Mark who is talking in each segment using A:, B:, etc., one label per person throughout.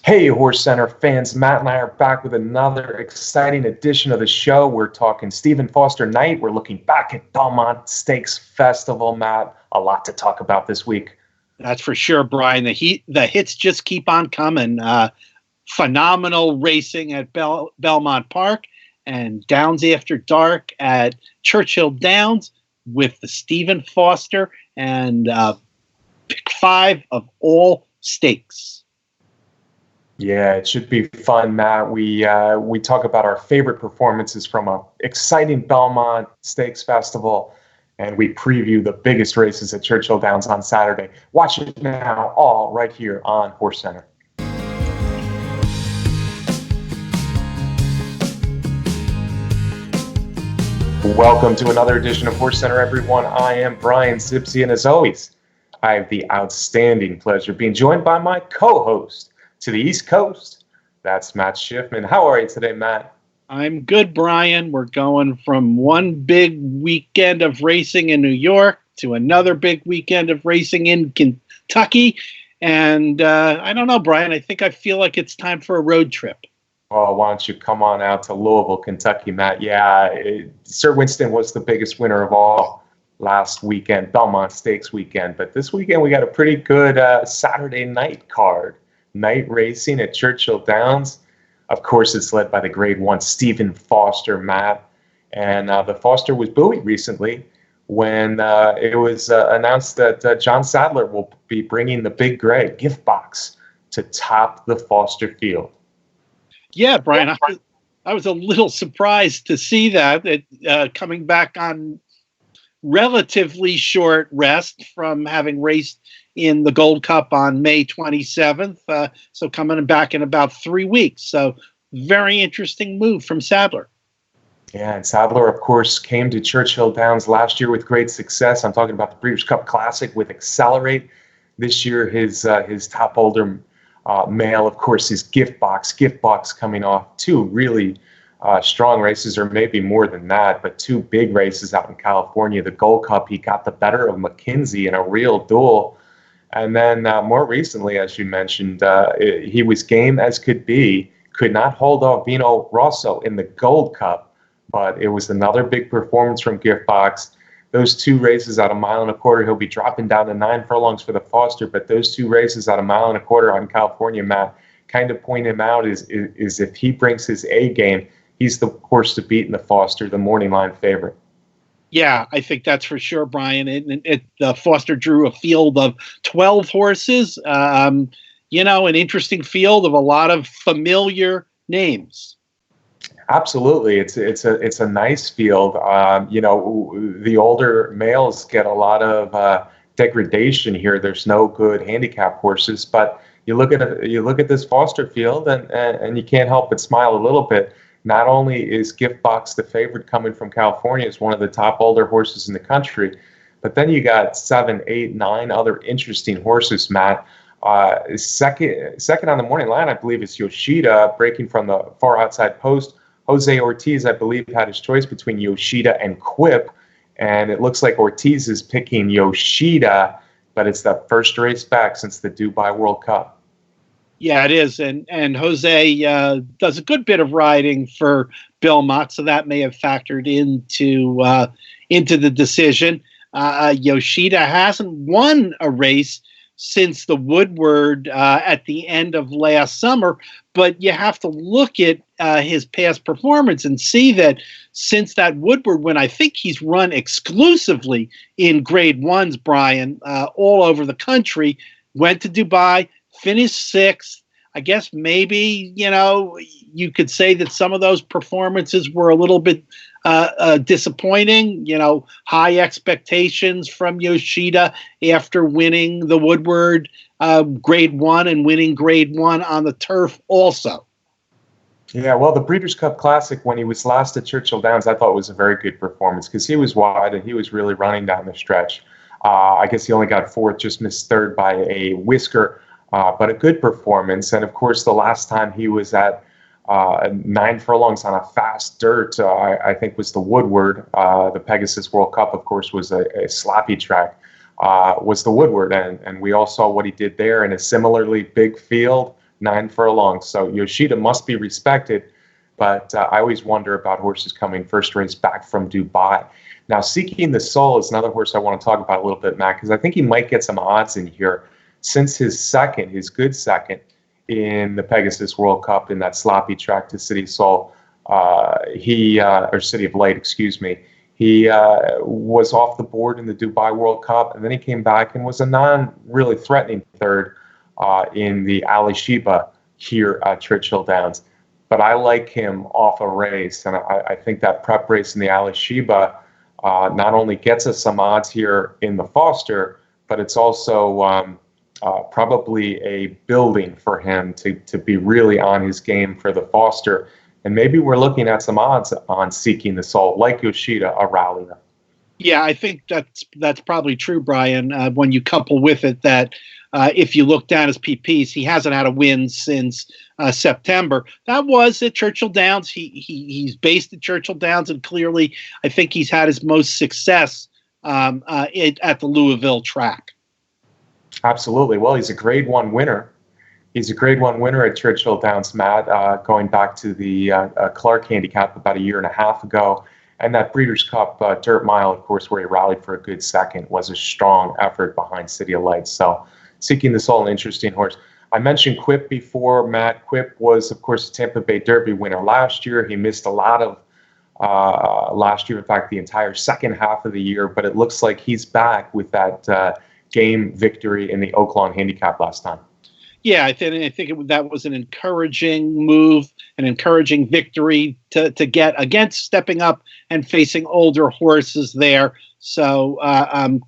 A: Hey, HorseCenter fans, Matt and I are back with another exciting edition of the show. We're talking Stephen Foster Night. We're looking back at Belmont Stakes Festival, Matt. A lot to talk about this week.
B: That's for sure, Brian. The hits just keep on coming. Phenomenal racing at Belmont Park and Downs After Dark at Churchill Downs with the Stephen Foster and pick 5 of all stakes.
A: Yeah, it should be fun, Matt. We talk about our favorite performances from an exciting Belmont Stakes Festival, and we preview the biggest races at Churchill Downs on Saturday. Watch it now, all right here on HorseCenter. Welcome to another edition of HorseCenter, everyone. I am Brian Zipsy, and as always, I have the outstanding pleasure of being joined by my co-host to the East Coast. That's Matt Schiffman. How are you today, Matt?
B: I'm good, Brian. We're going from one big weekend of racing in New York to another big weekend of racing in Kentucky. And I don't know, Brian, I think I feel like it's time for a road trip.
A: Oh, why don't you come on out to Louisville, Kentucky, Matt? Yeah, Sir Winston was the biggest winner of all last weekend, Belmont Stakes weekend. But this weekend we got a pretty good Saturday night card. Night racing at Churchill Downs. Of course, it's led by the Grade 1 Stephen Foster, Matt. And the Foster was buoyed recently when it was announced that John Sadler will be bringing the Big Gray Giftbox to top the Foster field.
B: Yeah, Brian, I was a little surprised to see that coming back on relatively short rest from having raced in the Gold Cup on May 27th. So coming back in about 3 weeks. So very interesting move from Sadler.
A: Yeah, and Sadler, of course, came to Churchill Downs last year with great success. I'm talking about the Breeders' Cup Classic with Accelerate. This year, his top older male, of course, is Giftbox. Giftbox coming off 2 really strong races, or maybe more than that, but 2 big races out in California. The Gold Cup, he got the better of McKinsey in a real duel. And then more recently, as you mentioned, he was game as could be, could not hold off Vino Rosso in the Gold Cup, but it was another big performance from Giftbox. Those 2 races at 1.25 miles, he'll be dropping down to 9 furlongs for the Foster, but those 2 races at 1.25 miles on California, Matt, kind of point him out is if he brings his A game, he's the horse to beat in the Foster, the morning line favorite.
B: Yeah, I think that's for sure, Brian. The Foster drew a field of 12 horses. An interesting field of a lot of familiar names.
A: Absolutely, it's a nice field. The older males get a lot of degradation here. There's no good handicap horses, but you look at this Foster field, and you can't help but smile a little bit. Not only is Giftbox the favorite coming from California, it's one of the top older horses in the country, but then you got 7, 8, 9 other interesting horses, Matt. Second on the morning line, I believe, is Yoshida, breaking from the far outside post. Jose Ortiz, I believe, had his choice between Yoshida and Quip, and it looks like Ortiz is picking Yoshida, but it's the first race back since the Dubai World Cup.
B: Yeah, it is, and Jose does a good bit of riding for Belmont, so that may have factored into the decision. Yoshida hasn't won a race since the Woodward at the end of last summer, but you have to look at his past performance and see that since that Woodward win, I think he's run exclusively in Grade 1s, Brian, all over the country, went to Dubai, finished 6th. I guess maybe, you could say that some of those performances were a little bit disappointing, high expectations from Yoshida after winning the Woodward Grade 1 and winning Grade 1 on the turf also.
A: Yeah, well, the Breeders' Cup Classic, when he was last at Churchill Downs, I thought was a very good performance because he was wide and he was really running down the stretch. I guess he only got 4th, just missed 3rd by a whisker. But a good performance. And of course, the last time he was at 9 furlongs on a fast dirt, I think was the Woodward. The Pegasus World Cup, of course, was a sloppy track, was the Woodward. And we all saw what he did there in a similarly big field. 9 furlongs. So Yoshida must be respected, but I always wonder about horses coming first race back from Dubai. Now, Seeking the Soul is another horse I want to talk about a little bit, Matt, because I think he might get some odds in here since his good second in the Pegasus World Cup in that sloppy track to City Soul. Or City of Light, excuse me. He was off the board in the Dubai World Cup, and then he came back and was a non-really threatening third in the Ali Sheba here at Churchill Downs. But I like him off a race, and I think that prep race in the Ali Sheba not only gets us some odds here in the Foster, but it's also probably a building for him to be really on his game for the Foster. And maybe we're looking at some odds on Seeking the Soul, like Yoshida, a rallier.
B: Yeah, I think that's probably true, Brian, when you couple with it that if you look down his PPs, he hasn't had a win since September. That was at Churchill Downs. He's based at Churchill Downs, and clearly I think he's had his most success at the Louisville track.
A: Absolutely. Well, he's a Grade 1 winner. He's a Grade 1 winner at Churchill Downs, Matt, going back to the Clark Handicap about a year and a half ago. And that Breeders' Cup Dirt Mile, of course, where he rallied for a good second, was a strong effort behind City of Lights. So Seeking the Soul, an interesting horse. I mentioned Quip before, Matt. Quip was, of course, a Tampa Bay Derby winner last year. He missed a lot of last year, in fact, the entire second half of the year. But it looks like he's back with that game victory in the Oaklawn Handicap last time.
B: Yeah, I think that was an encouraging move, an encouraging victory to get against stepping up and facing older horses there. So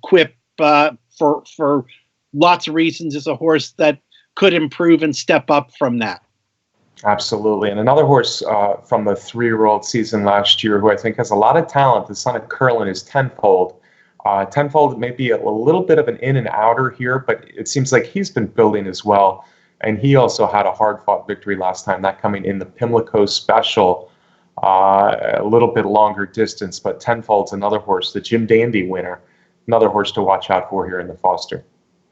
B: Quip, for lots of reasons, is a horse that could improve and step up from that.
A: Absolutely. And another horse from the 3-year-old season last year who I think has a lot of talent, the son of Curlin, is Tenfold. Tenfold may be a little bit of an in and outer here, but it seems like he's been building as well. And he also had a hard-fought victory last time, that coming in the Pimlico Special, a little bit longer distance. But Tenfold's another horse, the Jim Dandy winner, another horse to watch out for here in the Foster.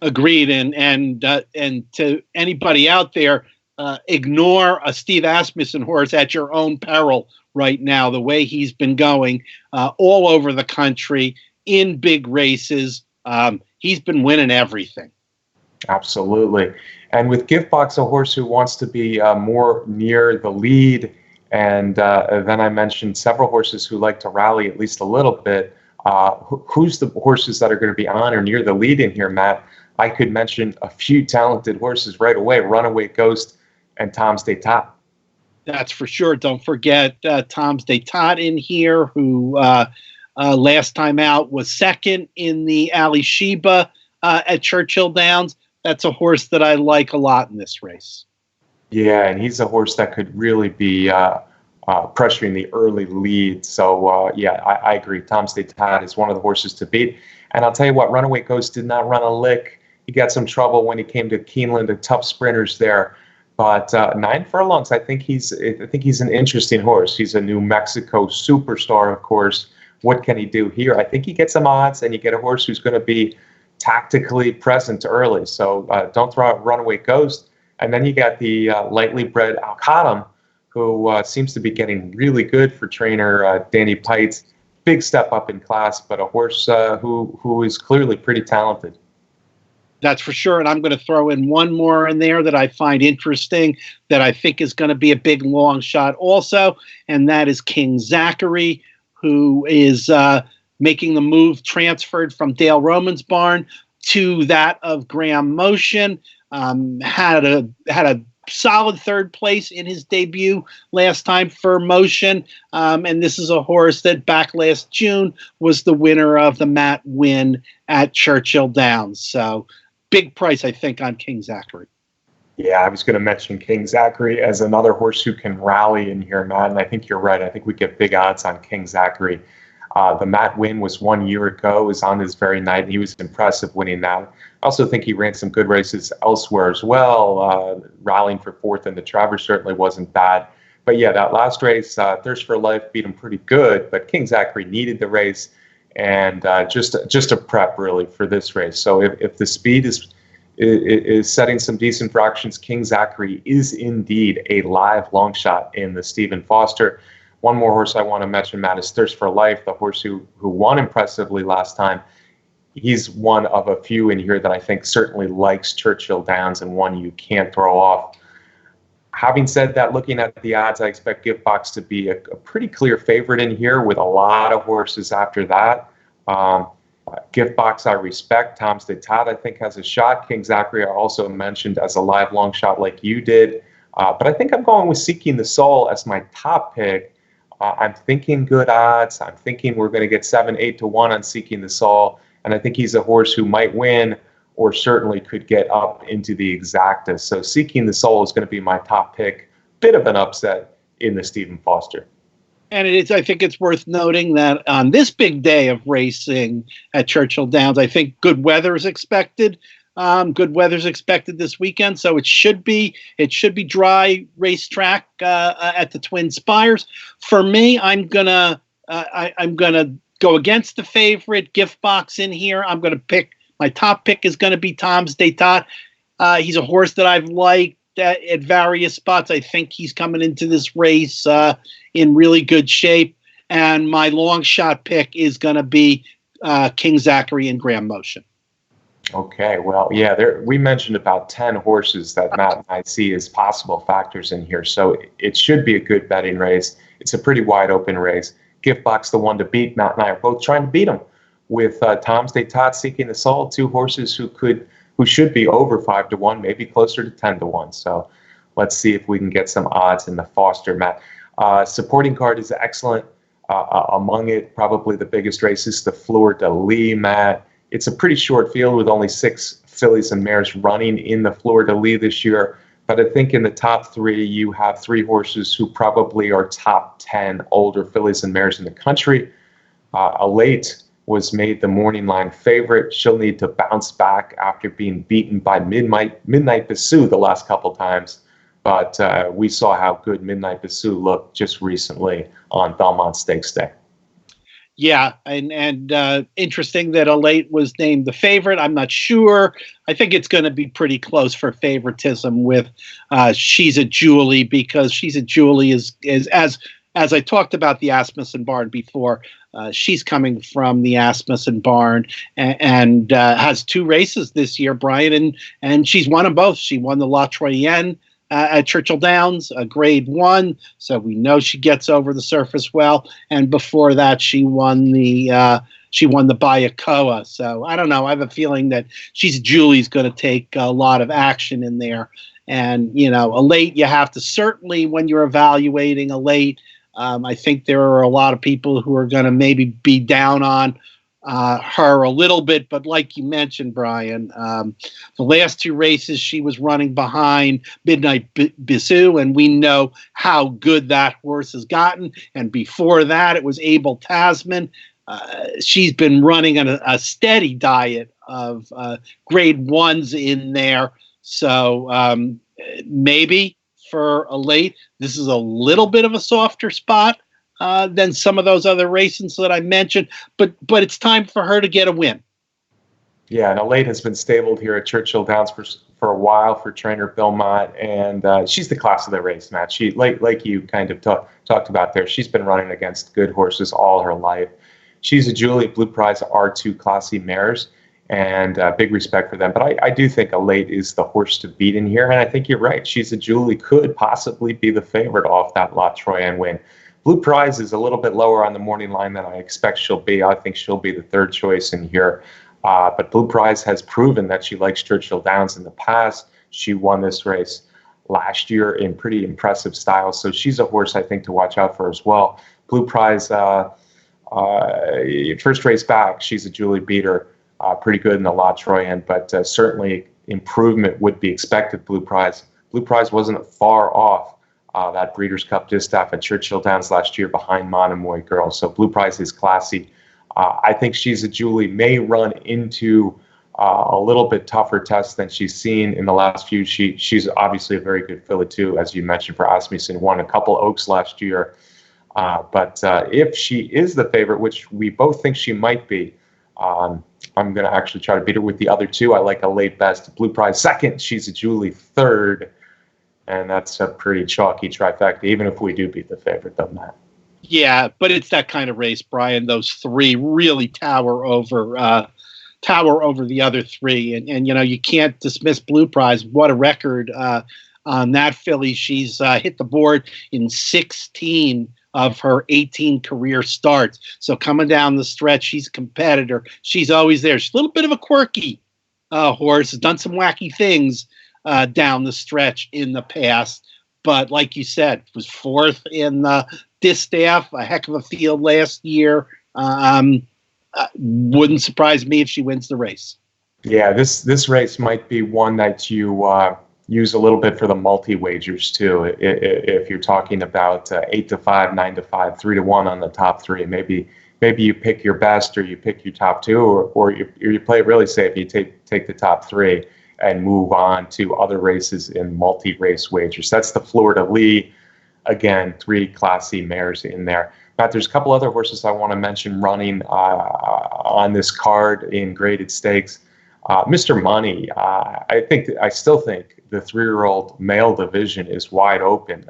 B: Agreed. And to anybody out there, ignore a Steve Asmussen horse at your own peril right now. The way he's been going all over the country in big races, he's been winning everything.
A: Absolutely. And with Giftbox, a horse who wants to be more near the lead, and then I mentioned several horses who like to rally at least a little bit. Who's the horses that are going to be on or near the lead in here, Matt? I could mention a few talented horses right away, Runaway Ghost and Tom's d'Etat.
B: That's for sure. Don't forget Tom's d'Etat in here, who last time out was second in the Ali Sheba at Churchill Downs. That's a horse that I like a lot in this race. Yeah,
A: and he's a horse that could really be pressuring the early lead. So, I agree. Tom's d'Etat is one of the horses to beat. And I'll tell you what, Runaway Ghost did not run a lick. He got some trouble when he came to Keeneland, and tough sprinters there. But 9 furlongs, I think he's an interesting horse. He's a New Mexico superstar, of course. What can he do here? I think he gets some odds, and you get a horse who's going to be tactically present early. So don't throw out Runaway Ghost. And then you got the lightly bred Al-Khatam, who seems to be getting really good for trainer Danny Pites. Big step up in class, but a horse who is clearly pretty talented.
B: That's for sure. And I'm going to throw in one more in there that I find interesting, that I think is going to be a big long shot also, and that is King Zachary, who is making the move, transferred from Dale Roman's barn to that of Graham Motion. Had a solid third place in his debut last time for Motion. And this is a horse that back last June was the winner of the Matt Win at Churchill Downs. So big price, I think, on King Zachary.
A: Yeah, I was going to mention King Zachary as another horse who can rally in here, Matt. And I think you're right. I think we get big odds on King Zachary. The Matt Win was 1 year ago. It was on this very night. He was impressive winning that. I also think he ran some good races elsewhere as well. Rallying for fourth in the Travers certainly wasn't bad. But yeah, that last race, Thirst for Life beat him pretty good. But King Zachary needed the race, and just a prep really for this race. So if the speed is setting some decent fractions. King Zachary is indeed a live long shot in the Stephen Foster. One more horse I want to mention, Matt, is Thirst for Life, the horse who won impressively last time. He's one of a few in here that I think certainly likes Churchill Downs and one you can't throw off. Having said that, looking at the odds, I expect Giftbox to be a pretty clear favorite in here with a lot of horses after that. Giftbox I respect. Tom's d'Etat I think has a shot. King Zachary I also mentioned as a live long shot like you did. But I think I'm going with Seeking the Soul as my top pick. I'm thinking good odds. I'm thinking we're going to get 7-8 to 1 on Seeking the Soul. And I think he's a horse who might win or certainly could get up into the exactas. So Seeking the Soul is going to be my top pick. Bit of an upset in the Stephen Foster.
B: And I think it's worth noting that on this big day of racing at Churchill Downs, I think good weather is expected. Good weather's expected this weekend, so it should be dry racetrack at the Twin Spires. For me, I'm gonna go against the favorite Giftbox in here. I'm gonna pick my top pick is gonna be Tom's d'Etat. He's a horse that I've liked at various spots. I think he's coming into this race in really good shape. And my long shot pick is going to be King Zachary in Grand Motion.
A: Okay, well, yeah, we mentioned about 10 horses that Matt and I see as possible factors in here. So it should be a good betting race. It's a pretty wide open race. Giftbox, the one to beat. Matt and I are both trying to beat him with Tom's d'Etat, Seeking the Soul, two horses who should be over 5 to 1, maybe closer to 10 to 1. So let's see if we can get some odds in the Foster, Matt. Supporting card is excellent. Among it, probably the biggest race is the Fleur de Lis, Matt. It's a pretty short field with only 6 fillies and mares running in the Fleur de Lis this year. But I think in the top 3, you have 3 horses who probably are top 10 older fillies and mares in the country. Elate was made the morning line favorite. She'll need to bounce back after being beaten by Midnight Bisou the last couple times. But we saw how good Midnight Bisou looked just recently on Belmont Stakes Day.
B: Yeah, and interesting that Elate was named the favorite. I'm not sure. I think it's going to be pretty close for favoritism with She's a Julie, because She's a Julie is as I talked about the Asmussen Barn before. She's coming from the Asmussen Barn and has 2 races this year, Brian, and she's won them both. She won the La Troyenne at Churchill Downs, grade 1, so we know she gets over the surface well. And before that, she won the Bayakoa. So I don't know. I have a feeling that Julie's going to take a lot of action in there. And Elate, you have to certainly, when you're evaluating Elate, I think there are a lot of people who are going to maybe be down on her a little bit, but like you mentioned, Brian, the last 2 races she was running behind Midnight Bisou, and we know how good that horse has gotten. And before that, it was Abel Tasman. She's been running on a steady diet of grade 1s in there. So maybe for Elate, this is a little bit of a softer spot than some of those other races that I mentioned, but it's time for her to get a win.
A: Yeah, and Elate has been stabled here at Churchill Downs for a while for trainer Belmont, and she's the class of the race, Matt. She, like you kind of talked about there, she's been running against good horses all her life. She's a Julie. Blue Prize are 2 classy mares, and big respect for them. But I do think Elate is the horse to beat in here, and I think you're right. She's a Julie could possibly be the favorite off that La Troyenne win. Blue Prize is a little bit lower on the morning line than I expect she'll be. I think she'll be the 3rd choice in here. But Blue Prize has proven that she likes Churchill Downs in the past. She won this race last year in pretty impressive style. So she's a horse I think to watch out for as well. Blue Prize, first race back, she's a Julie beater. Pretty good in the La Troyenne, but certainly improvement would be expected. Blue Prize wasn't far off that Breeders' Cup distaff at Churchill Downs last year behind Monomoy Girl. So Blue Prize is classy. I think She's a Julie may run into a little bit tougher test than she's seen in the last few. She's obviously a very good filly too, as you mentioned, for Asmussen. Won a couple Oaks last year. But if she is the favorite, which we both think she might be, I'm going to actually try to beat her with the other two. I like a late best Blue Prize second. She's a Julie third. And that's a pretty chalky trifecta, even if we do beat the favorite, though, Matt.
B: Yeah, but it's that kind of race, Brian. Those three really tower over the other three, and you can't dismiss Blue Prize. What a record on that filly! She's hit the board in 16 of her 18 career starts. So coming down the stretch, she's a competitor. She's always there. She's a little bit of a quirky horse. Has done some wacky things down the stretch in the past, but like you said, was fourth in the distaff, a heck of a field last year. Wouldn't surprise me if she wins the race.
A: Yeah, this race might be one that you use a little bit for the multi wagers too. If you're talking about 8-5, 9-5, 3-1 on the top three, maybe you pick your best, or you pick your top two, or you play it really safe. You take the top three and move on to other races in multi race wagers. That's the Florida Lee. Again, three Class C mares in there. Matt, there's a couple other horses I want to mention running on this card in graded stakes. Mr. Money, I still think the 3-year-old male division is wide open.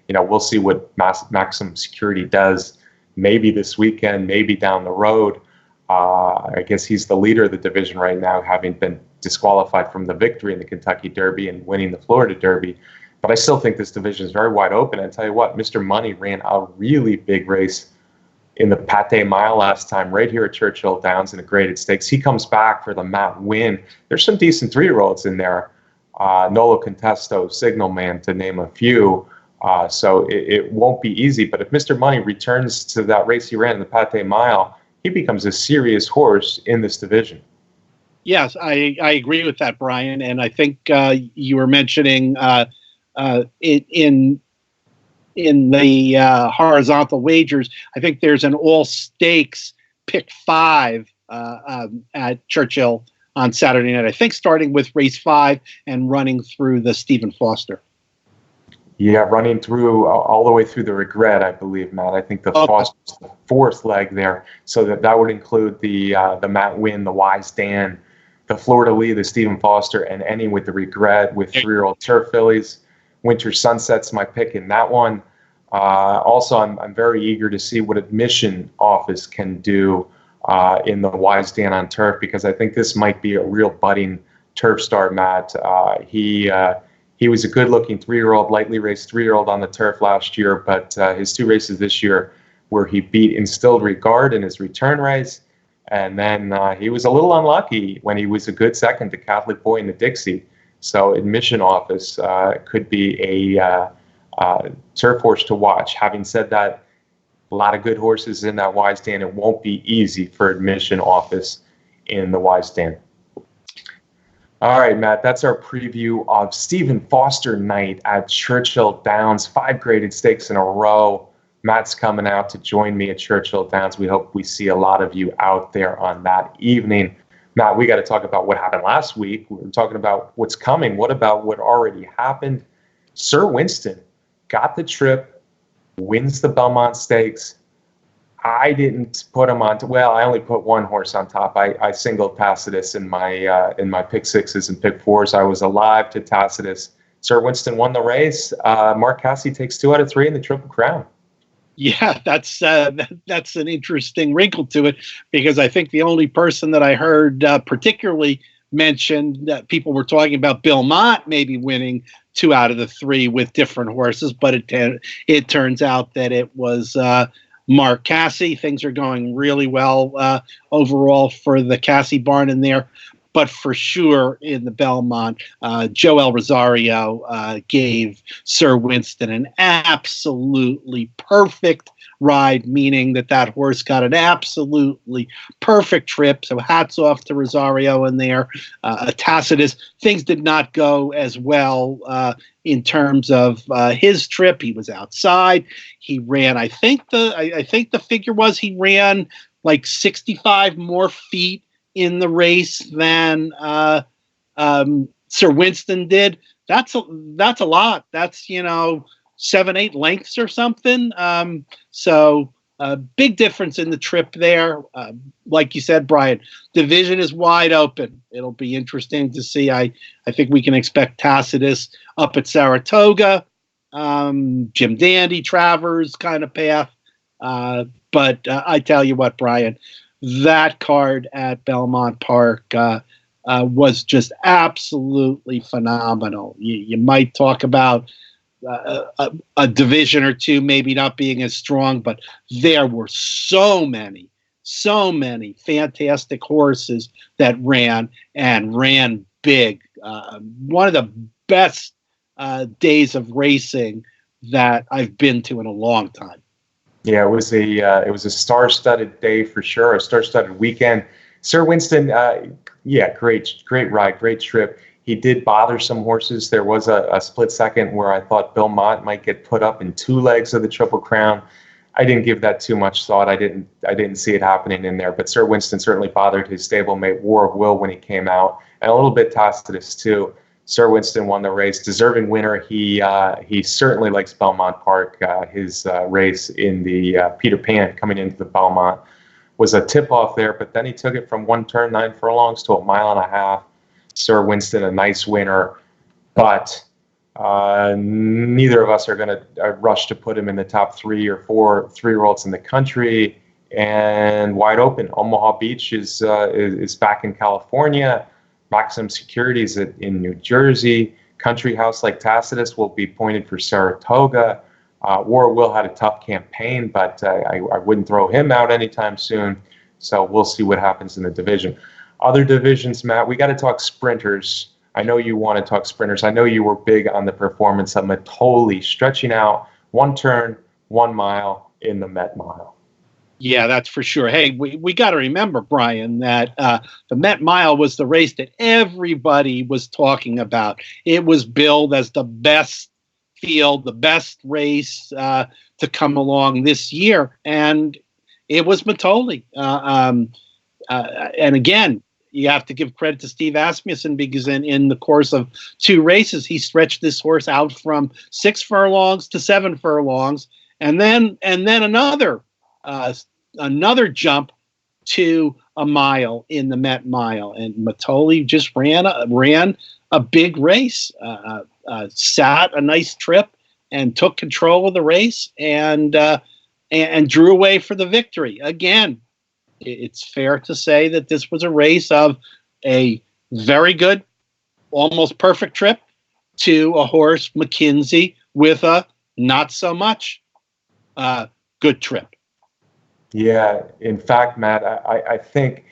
A: We'll see what Maximum Security does, maybe this weekend, maybe down the road. I guess he's the leader of the division right now, having been disqualified from the victory in the Kentucky Derby and winning the Florida Derby. But I still think this division is very wide open. And I tell you what, Mr. Money ran a really big race in the Pate Mile last time, right here at Churchill Downs in a graded stakes. He comes back for the Matt win. There's some decent 3-year-olds in there. Nolo Contesto, Signal Man, to name a few. So it won't be easy. But if Mr. Money returns to that race he ran in the Pate Mile, he becomes a serious horse in this division.
B: Yes, I agree with that, Brian. And I think you were mentioning in the horizontal wagers, I think there's an all stakes pick 5 at Churchill on Saturday night. I think starting with race 5 and running through the Stephen Foster.
A: Yeah, running through all the way through the Regret, I believe, Matt. I think the Foster's the 4th leg there, so that would include the Matt Win, the Wise Dan, the Florida Lee, the Stephen Foster, and any with the Regret with 3-year-old turf fillies. Winter Sunset's my pick in that one. Also, I'm very eager to see what Admission Office can do in the Wise Dan on turf, because I think this might be a real budding turf star, Matt. He was a good-looking 3-year-old, lightly raced 3-year-old on the turf last year, but his 2 races this year where he beat Instilled Regard in his return race, and then he was a little unlucky when he was a good second to Catholic Boy in the Dixie. So Admission Office could be a turf horse to watch. Having said that, a lot of good horses in that Wise Dan. It won't be easy for Admission Office in the Wise Dan. All right, Matt, that's our preview of Stephen Foster night at Churchill Downs. 5 graded stakes in a row. Matt's coming out to join me at Churchill Downs. We hope we see a lot of you out there on that evening. Matt, we got to talk about what happened last week. We're talking about what's coming. What about what already happened? Sir Winston got the trip, wins the Belmont Stakes. I didn't put him on. I only put one horse on top. I singled Tacitus in my pick 6s and pick 4s. I was alive to Tacitus. Sir Winston won the race. Mark Casse takes 2 out of 3 in the Triple Crown.
B: Yeah, that's an interesting wrinkle to it, because I think the only person that I heard particularly mentioned that people were talking about Belmont maybe winning 2 out of the 3 with different horses, but it turns out that it was Mark Casse. Things are going really well overall for the Casse barn in there. But for sure in the Belmont, Joel Rosario gave Sir Winston an absolutely perfect ride, meaning that horse got an absolutely perfect trip. So hats off to Rosario in there. Tacitus, things did not go as well in terms of his trip. He was outside. He ran, I think the figure was he ran like 65 more feet in the race than Sir Winston did. That's a lot. That's 7-8 lengths or something. So Big difference in the trip there. Like you said, Brian, division is wide open. It'll be interesting to see. I think we can expect Tacitus up at Saratoga, Jim Dandy, Travers kind of path. But I tell you what, Brian, that card at Belmont Park was just absolutely phenomenal. You might talk about a division or two maybe not being as strong, but there were so many fantastic horses that ran big. One of the best days of racing that I've been to in a long time.
A: Yeah, it was a star-studded day for sure, a star-studded weekend. Sir Winston, great ride, great trip. He did bother some horses. There was a split second where I thought Belmont might get put up in 2 legs of the Triple Crown. I didn't give that too much thought. I didn't see it happening in there. But Sir Winston certainly bothered his stablemate War of Will when he came out, and a little bit Tacitus too. Sir Winston won the race, deserving winner. He certainly likes Belmont Park. His race in the Peter Pan coming into the Belmont was a tip-off there, but then he took it from 1 turn 9 furlongs to 1.5 miles. Sir Winston, a nice winner, but neither of us are going to rush to put him in the top 3 or 4 3-year-olds in the country. And wide open, Omaha Beach is back in California. Maximum Securities in New Jersey. Country House like Tacitus will be pointed for Saratoga. War Will had a tough campaign, but I wouldn't throw him out anytime soon. So we'll see what happens in the division. Other divisions, Matt, we got to talk sprinters. I know you want to talk sprinters. I know you were big on the performance of Matoli stretching out 1 turn, 1 mile in the Met Mile.
B: Yeah, that's for sure. Hey, we got to remember, Brian, that the Met Mile was the race that everybody was talking about. It was billed as the best field, the best race to come along this year, and it was Matoli. And again, you have to give credit to Steve Asmussen because in the course of 2 races, he stretched this horse out from 6 furlongs to 7 furlongs, and then another jump to a mile in the Met Mile. And Matoli just ran a big race, sat a nice trip, and took control of the race and drew away for the victory. Again, it's fair to say that this was a race of a very good, almost perfect trip to a horse, McKinsey, with a not so much good trip.
A: Yeah, in fact, Matt, I think,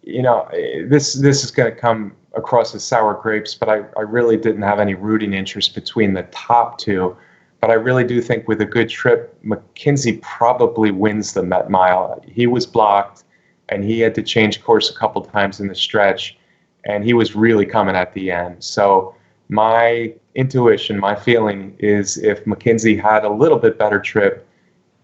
A: this is going to come across as sour grapes, but I really didn't have any rooting interest between the top 2. But I really do think with a good trip, McKinsey probably wins the Met Mile. He was blocked, and he had to change course a couple times in the stretch, and he was really coming at the end. So my intuition, my feeling is if McKinsey had a little bit better trip,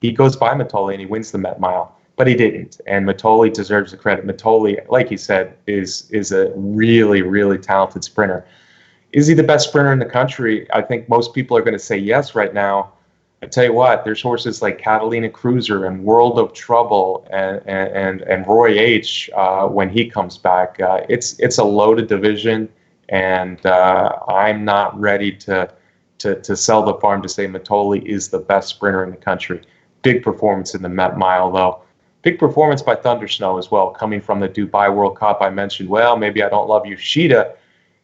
A: he goes by Matoli and he wins the Met Mile. But he didn't, and Matoli deserves the credit. Matoli, like you said, is a really, really talented sprinter. Is he the best sprinter in the country? I think most people are going to say yes right now. I tell you what, there's horses like Catalina Cruiser and World of Trouble and Roy H. When he comes back. It's a loaded division, and I'm not ready to sell the farm to say Matoli is the best sprinter in the country. Big performance in the Met Mile, though. Big performance by Thunder Snow as well, coming from the Dubai World Cup. I mentioned, well, maybe I don't love Yoshida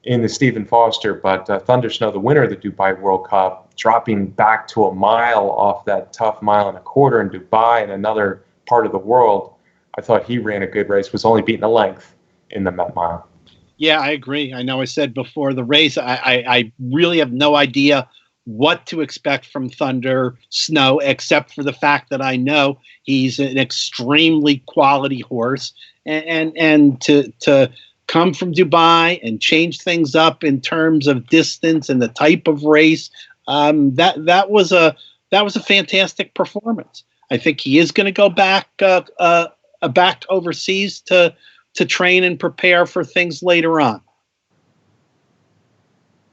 A: in the Stephen Foster, but Thunder Snow, the winner of the Dubai World Cup, dropping back to a mile off that tough 1.25 miles in Dubai and another part of the world. I thought he ran a good race, was only beaten a length in the Met Mile.
B: Yeah, I agree. I know I said before the race, I really have no idea what to expect from Thunder Snow, except for the fact that I know he's an extremely quality horse, and to come from Dubai and change things up in terms of distance and the type of race, that was a fantastic performance. I think he is going to go back overseas to train and prepare for things later on.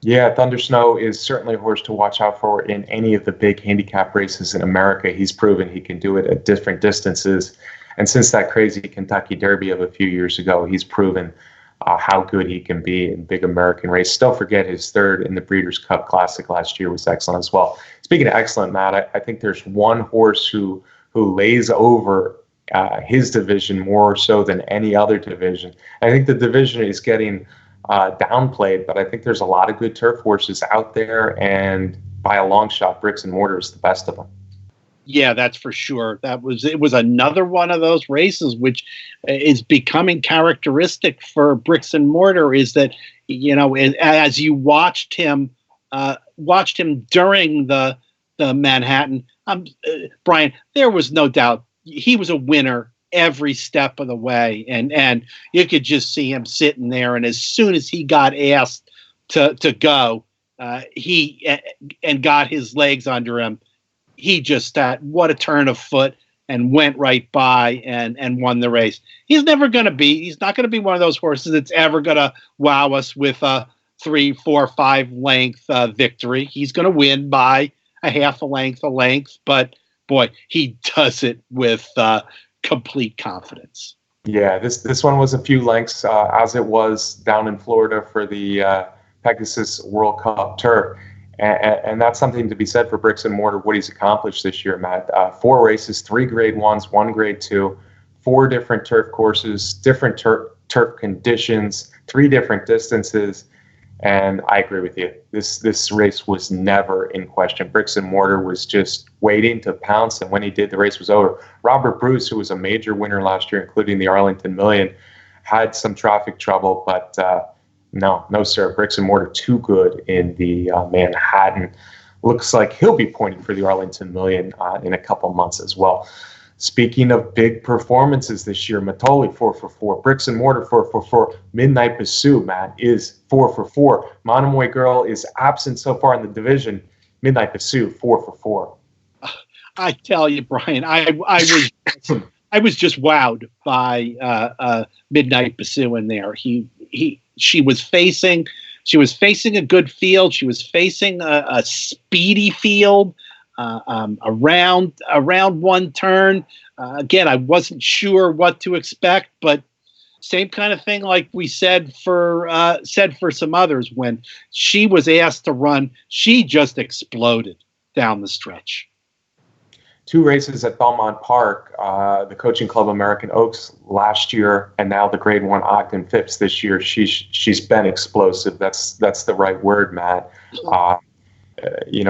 A: Yeah, Thunder Snow is certainly a horse to watch out for in any of the big handicap races in America. He's proven he can do it at different distances. And since that crazy Kentucky Derby of a few years ago, he's proven how good he can be in big American races. Don't forget his third in the Breeders' Cup Classic last year was excellent as well. Speaking of excellent, Matt, I think there's one horse who lays over his division more so than any other division. I think the division is getting downplayed, but I think there's a lot of good turf horses out there, and by a long shot, Bricks and Mortar is the best of them.
B: Yeah, that's for sure. It was another one of those races which is becoming characteristic for Bricks and Mortar, is that, as you watched him during the Manhattan, Brian, there was no doubt he was a winner every step of the way, and you could just see him sitting there, and as soon as he got asked to go, he got his legs under him. He just what a turn of foot, and went right by and won the race. He's not going to be one of those horses that's ever going to wow us with a 3, 4, 5 length victory. He's going to win by a half a length, but boy, he does it with complete confidence.
A: Yeah, this one was a few lengths, as it was down in Florida for the Pegasus World Cup Turf. And that's something to be said for Bricks and Mortar, what he's accomplished this year, Matt. 4 races, 3 grade 1s, 1 grade 2, 4 different turf courses, different turf conditions, 3 different distances. And I agree with you. This race was never in question. Bricks and Mortar was just waiting to pounce, and when he did, the race was over. Robert Bruce, who was a major winner last year, including the Arlington Million, had some traffic trouble, but no, sir. Bricks and Mortar too good in the Manhattan. Looks like he'll be pointing for the Arlington Million in a couple months as well. Speaking of big performances this year, Matoli 4 for 4, Bricks and Mortar 4 for 4, Midnight Bassoux, Matt, is 4 for 4. Monomoy Girl is absent so far in the division. Midnight Bassoux 4 for 4.
B: I tell you, Brian, I was just wowed by Midnight Bassoux in there. She was facing a good field. She was facing a speedy field. Around one turn. Again, I wasn't sure what to expect, but same kind of thing like we said for some others. When she was asked to run, she just exploded down the stretch.
A: 2 races at Belmont Park, the Coaching Club American Oaks last year, and now the Grade 1 Ogden Phipps this year. She's been explosive. That's the right word, Matt.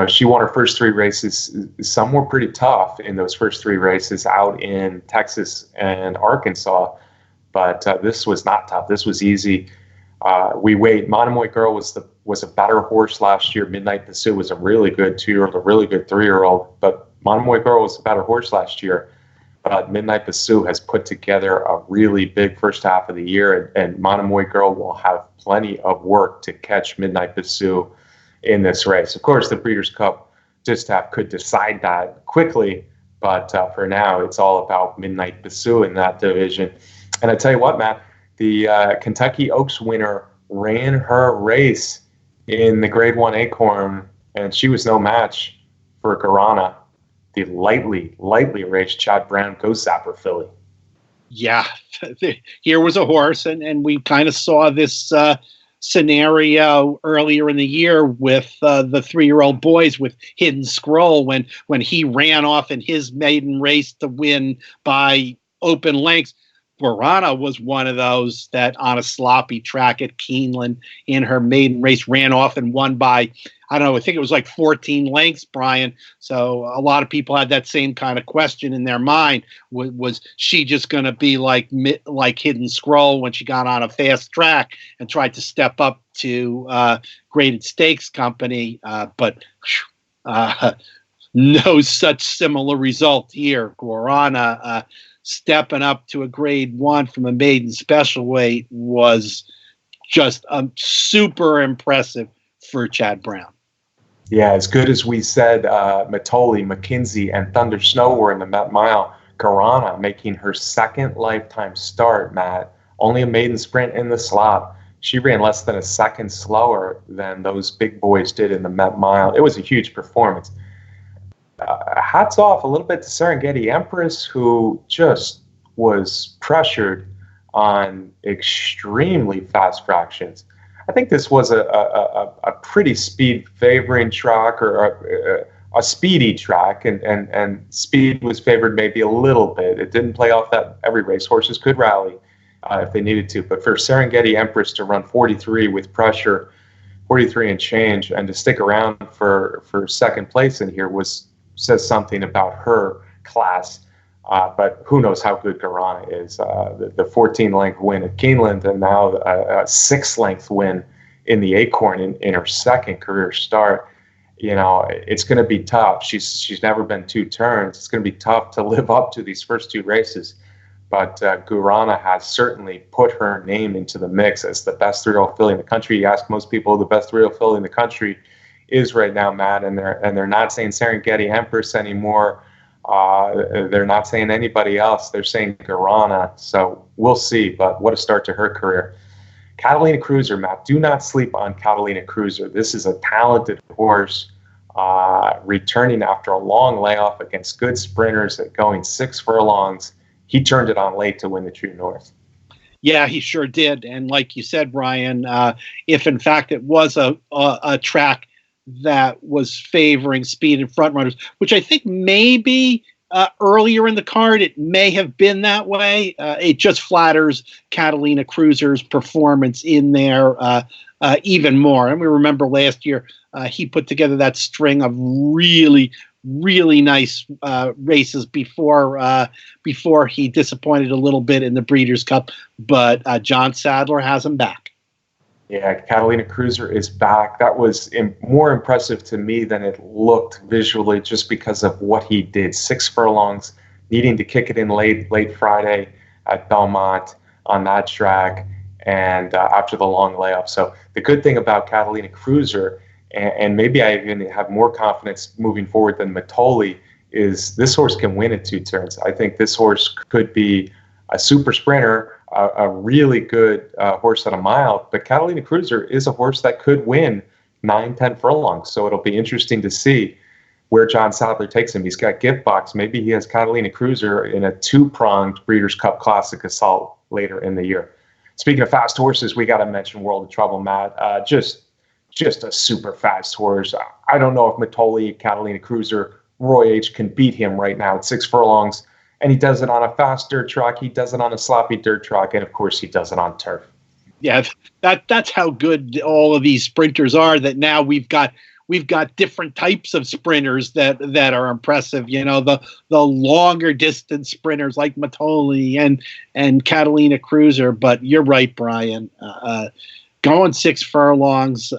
A: She won her first 3 races. Some were pretty tough in those first 3 races out in Texas and Arkansas, but this was not tough. This was easy. We wait. Monomoy Girl was a better horse last year. Midnight Bassoux was a really good 2-year-old, a really good 3-year-old, but Monomoy Girl was a better horse last year. But Midnight Bassoux has put together a really big first half of the year, and Monomoy Girl will have plenty of work to catch Midnight Bassoux in this race. Of course, the Breeders' Cup distaff could decide that quickly, but for now, it's all about Midnight Bassoux in that division. And I tell you what, Matt, the Kentucky Oaks winner ran her race in the Grade 1 Acorn, and she was no match for Guarana, the lightly raced Chad Brown Ghost Zapper filly. Yeah,
B: here was a horse, and we kind of saw this scenario earlier in the year with the 3-year-old boys with Hidden Scroll when he ran off in his maiden race to win by open lengths. Guarana was one of those that on a sloppy track at Keeneland in her maiden race ran off and won by, I don't know, I think it was like 14 lengths, Brian. So a lot of people had that same kind of question in their mind. Was she just going to be like Hidden Scroll when she got on a fast track and tried to step up to graded stakes company? But no such similar result here. Guarana stepping up to a Grade 1 from a maiden special weight was just super impressive for Chad Brown.
A: Yeah, as good as we said, Matoli, McKinsey, and Thunder Snow were in the Met Mile. Guarana making her second lifetime start, Matt. Only a maiden sprint in the slot. She ran less than a second slower than those big boys did in the Met Mile. It was a huge performance. Hats off a little bit to Serengeti Empress, who just was pressured on extremely fast fractions. I think this was a pretty speed favoring track, or a speedy track, and speed was favored maybe a little bit. It didn't play off that every race. Horses could rally if they needed to, but for Serengeti Empress to run 43 with pressure, 43 and change, and to stick around for second place in here says something about her class. But who knows how good Guarana is. The 14-length win at Keeneland, and now a 6-length win in the Acorn in her second career start. You know, it's going to be tough. She's never been 2 turns. It's going to be tough to live up to these first 2 races. But Guarana has certainly put her name into the mix as the best 3-year-old filly in the country. You ask most people who the best 3-year-old filly in the country is right now, Matt, and they're not saying Serengeti Empress anymore. They're not saying anybody else. They're saying Guarana. So we'll see. But what a start to her career. Catalina Cruiser, Matt. Do not sleep on Catalina Cruiser. This is a talented horse, returning after a long layoff against good sprinters at going 6 furlongs. He turned it on late to win the True North.
B: Yeah, he sure did. And like you said, Brian, if in fact it was a track that was favoring speed and front runners, which I think maybe earlier in the card it may have been that way. It just flatters Catalina Cruiser's performance in there even more. And we remember last year he put together that string of really nice races before he disappointed a little bit in the Breeders' Cup. But John Sadler has him back.
A: Yeah, Catalina Cruiser is back. That was more impressive to me than it looked visually, just because of what he did. 6 furlongs, needing to kick it in late Friday at Belmont on that track, and after the long layoff. So the good thing about Catalina Cruiser, and maybe I even have more confidence moving forward than Matoli, is this horse can win at 2 turns. I think this horse could be a super sprinter, a really good horse at a mile, but Catalina Cruiser is a horse that could win 9-10 furlongs. So it'll be interesting to see where John Sadler takes him. He's got Giftbox. Maybe he has Catalina Cruiser in a 2-pronged Breeders' Cup Classic assault later in the year. Speaking of fast horses, we got to mention World of Trouble, Matt. Just a super fast horse. I don't know if Matoli, Catalina Cruiser, Roy H. can beat him right now at 6 furlongs. And he does it on a fast dirt track. He does it on a sloppy dirt track. And, of course, he does it on turf.
B: Yeah, that's how good all of these sprinters are, that now we've got different types of sprinters that are impressive. You know, the longer distance sprinters like Matoli and Catalina Cruiser. But you're right, Brian. Going 6 furlongs,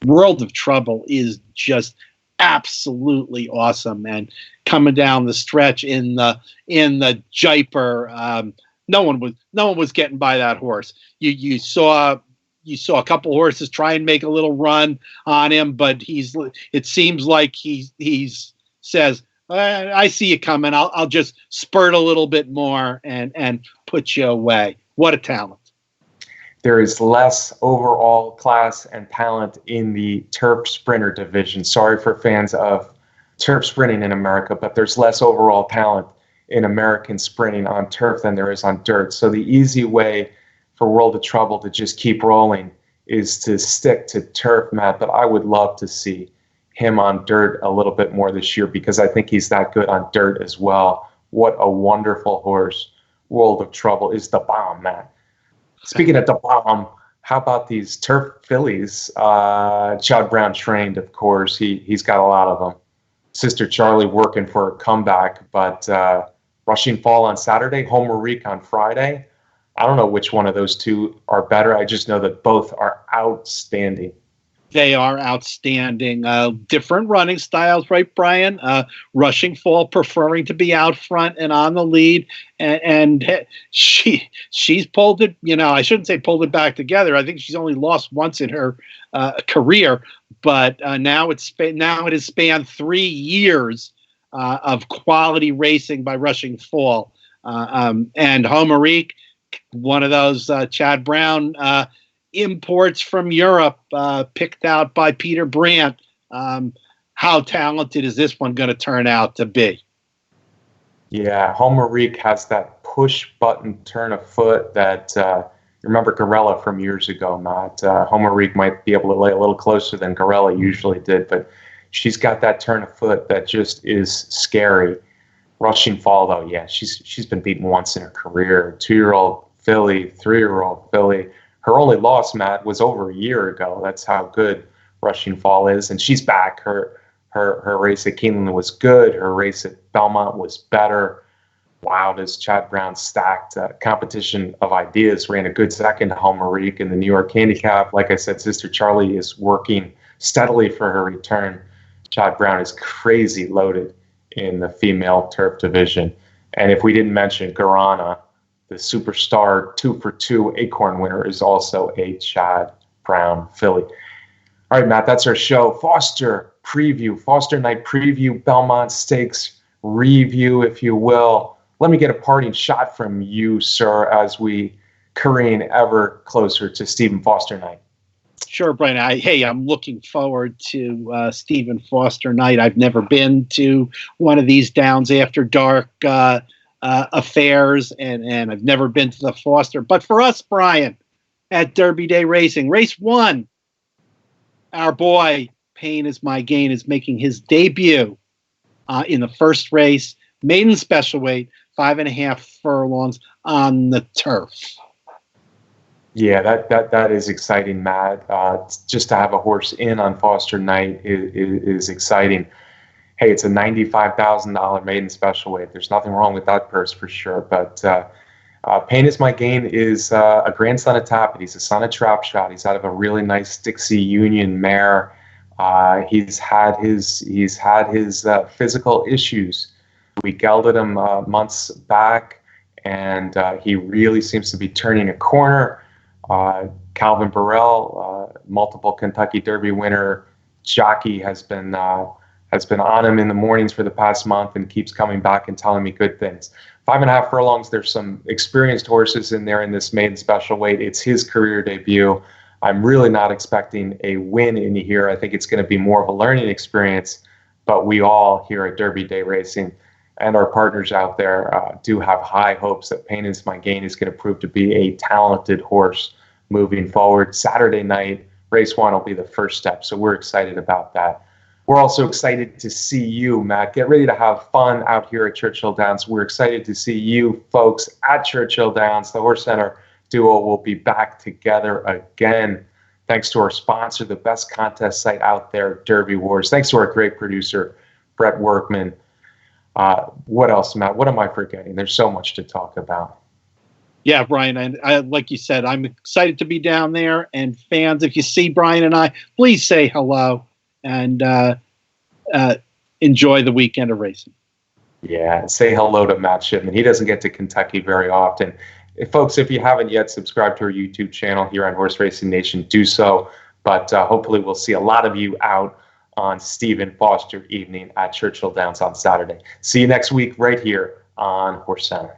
B: World of Trouble is just absolutely awesome. And coming down the stretch in the Jaipur, no one was getting by that horse. You saw a couple horses try and make a little run on him, but it seems like he says, I see you coming. I'll just spurt a little bit more and put you away. What a talent.
A: There is less overall class and talent in the turf sprinter division. Sorry for fans of turf sprinting in America, but there's less overall talent in American sprinting on turf than there is on dirt. So the easy way for World of Trouble to just keep rolling is to stick to turf, Matt. But I would love to see him on dirt a little bit more this year, because I think he's that good on dirt as well. What a wonderful horse. World of Trouble is the bomb, Matt. Speaking of the bomb, how about these turf fillies? Chad Brown trained, of course. He's got a lot of them. Sister Charlie working for a comeback, but Rushing Fall on Saturday, Homer Reek on Friday. I don't know which one of those two are better. I just know that both are outstanding.
B: They are outstanding. Different running styles, right, Brian? Rushing Fall preferring to be out front and on the lead, and she's pulled it. You know, I shouldn't say pulled it back together. I think she's only lost once in her career, but now it has spanned 3 years of quality racing by Rushing Fall, and Homerique, one of those Chad Brown imports from Europe, picked out by Peter Brandt. How talented is this one going to turn out to be?
A: Yeah, Homerique has that push button turn of foot that remember Gorilla from years ago, Matt. Homerique might be able to lay a little closer than Gorilla usually did, but she's got that turn of foot that just is scary. Rushing Fall, though, yeah, she's been beaten once in her career. 2-year-old filly, 3-year-old filly. Her only loss, Matt, was over a year ago. That's how good Rushing Fall is, and she's back. Her race at Keeneland was good. Her race at Belmont was better. Wow, does Chad Brown stacked competition of ideas, ran a good second to Homerique in the New York Handicap. Like I said, Sister Charlie is working steadily for her return. Chad Brown is crazy loaded in the female turf division. And if we didn't mention Guarana, the superstar 2-for-2 Acorn winner is also a Chad Brown filly. All right, Matt, that's our show. Foster Night preview, Belmont Stakes review, if you will. Let me get a parting shot from you, sir, as we careen ever closer to Stephen Foster Night.
B: Sure, Brian. I'm looking forward to Stephen Foster Night. I've never been to one of these Downs After Dark affairs, and I've never been to the Foster. But for us, Brian, at Derby Day Racing, race 1, our boy, Pain Is My Gain, is making his debut in the first race, maiden special weight, 5.5 furlongs on the turf.
A: Yeah, that is exciting, Matt. Just to have a horse in on Foster Night is exciting. Hey, it's a $95,000 maiden special weight. There's nothing wrong with that purse for sure. But Pain Is My Gain is a grandson of Tappet. He's a son of Trap Shot. He's out of a really nice Dixie Union mare. He's had his physical issues. We gelded him months back, and he really seems to be turning a corner. Calvin Burrell, multiple Kentucky Derby winner, jockey, has been on him in the mornings for the past month and keeps coming back and telling me good things. 5.5 furlongs. There's some experienced horses in there in this maiden special weight. It's his career debut. I'm really not expecting a win in here. I think it's going to be more of a learning experience, but we all here at Derby Day Racing and our partners out there do have high hopes that Pain Is My Gain is going to prove to be a talented horse moving forward. Saturday night, race 1 will be the first step, so we're excited about that. We're also excited to see you, Matt. Get ready to have fun out here at Churchill Downs. We're excited to see you folks at Churchill Downs. The HorseCenter duo will be back together again. Thanks to our sponsor, the best contest site out there, Derby Wars. Thanks to our great producer, Brett Workman. What else, Matt? What am I forgetting? There's so much to talk about.
B: Yeah, Brian, and like you said, I'm excited to be down there. And fans, if you see Brian and I, please say hello and enjoy the weekend of racing.
A: Yeah, say hello to Matt Shipman. He doesn't get to Kentucky very often. Folks, if you haven't yet subscribed to our YouTube channel here on Horse Racing Nation, do so. But hopefully we'll see a lot of you out on Stephen Foster evening at Churchill Downs on Saturday. See you next week right here on HorseCenter.